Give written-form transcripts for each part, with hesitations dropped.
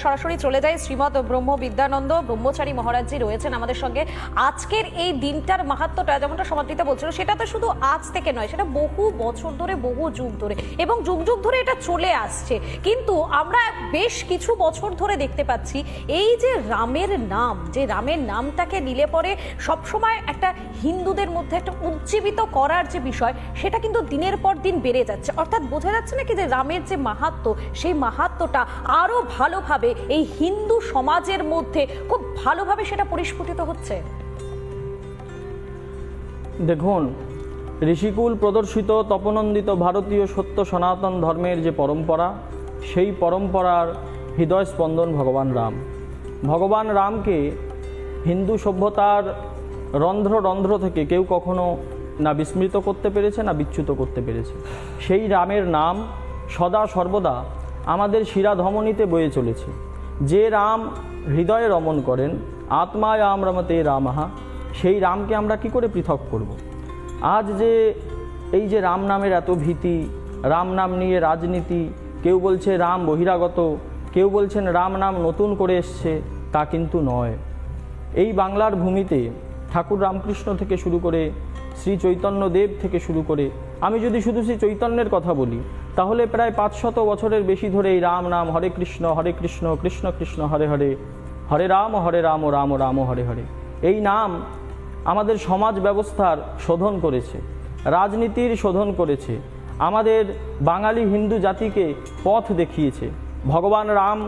সরাসরি চলে যাই শ্রীমৎ ব্রহ্ম বিদ্যানন্দ ব্রহ্মচারী মহারাজজি রয়েছেন আমাদের সঙ্গে। আজকের এই দিনটার মাহাত্ম্যটা যেমনটা সমাদৃতা বলছিল, সেটা তো শুধু আজ থেকে নয়, সেটা বহু বছর ধরে, বহু যুগ ধরে এবং যুগ যুগ ধরে এটা চলে আসছে। কিন্তু আমরা বেশ কিছু বছর ধরে দেখতে পাচ্ছি এই যে রামের নাম, যে রামের নামটাকে নিলে পরে সবসময় একটা হিন্দুদের মধ্যে একটা উজ্জীবিত করার যে বিষয়, সেটা কিন্তু দিনের পর দিন বেড়ে যাচ্ছে। অর্থাৎ বোঝা যাচ্ছে না কি যে রামের যে মাহাত্ম্য, সেই মাহাত্ম্যটা আরো ভালোভাবে এই হিন্দু সমাজের মধ্যে খুব ভালোভাবে সেটা পরিস্ফুটিত হচ্ছে। দেখুন, ঋষিকুল প্রদর্শিত তপনন্দিত ভারতীয় সত্য সনাতন ধর্মের যে পরম্পরা, সেই পরম্পরার হৃদয় স্পন্দন ভগবান রাম। ভগবান রামকে হিন্দু সভ্যতার রন্ধ্র রন্ধ্র থেকে কেউ কখনো না বিস্মৃত করতে পেরেছে, না বিচ্যুত করতে পেরেছে। সেই রামের নাম সদা সর্বদা আমাদের শিরাধমনীতে বয়ে চলেছে। যে রাম হৃদয়ে রমণ করেন, আত্মায় আম রমতে রামহা, সেই রামকে আমরা কি করে পৃথক করব। আজ যে এই যে রাম নামের এত ভীতি, রাম নাম নিয়ে রাজনীতি, কেউ বলছে রাম বহিরাগত, কেউ বলছেন রাম নাম নতুন করে এসছে, তা কিন্তু নয়। এই বাংলার ভূমিতে ঠাকুর রামকৃষ্ণ থেকে শুরু করে শ্রী চৈতন্যদেব থেকে শুরু করে, আমি যদি শুধু শ্রী চৈতন্যের কথা বলি, তাহলে প্রায় 500 বছরের বেশি ধরে এই রাম নাম, হরে কৃষ্ণ কৃষ্ণ কৃষ্ণ হরে হরে, হরে রাম রাম রাম হরে হরে, এই নাম আমাদের সমাজ ব্যবস্থার শোধন করেছে, রাজনীতির শোধন করেছে, আমাদের বাঙালি হিন্দু জাতিকে পথ দেখিয়েছে। ভগবান রাম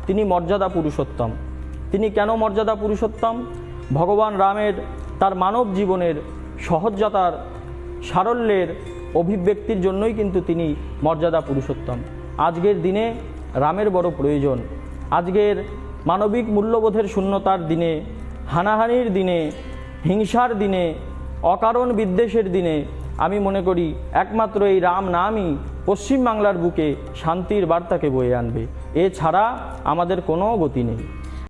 তিনি মর্যাদা পুরুষোত্তম। তিনি কেন মর্যাদা পুরুষোত্তম? ভগবান রামের তার মানব জীবনের সহজতার, সারল্যের অভিব্যক্তির জন্যই কিন্তু তিনি মর্যাদা পুরুষোত্তম। আজকের দিনে রামের বড় প্রয়োজন। আজকের মানবিক মূল্যবোধের শূন্যতার দিনে, হানাহানির দিনে, হিংসার দিনে, অকারণ বিদ্বেষের দিনে আমি মনে করি একমাত্র এই রাম নামই পশ্চিমবাংলার বুকে শান্তির বার্তাকে বয়ে আনবে। এছাড়া আমাদের কোনো গতি নেই।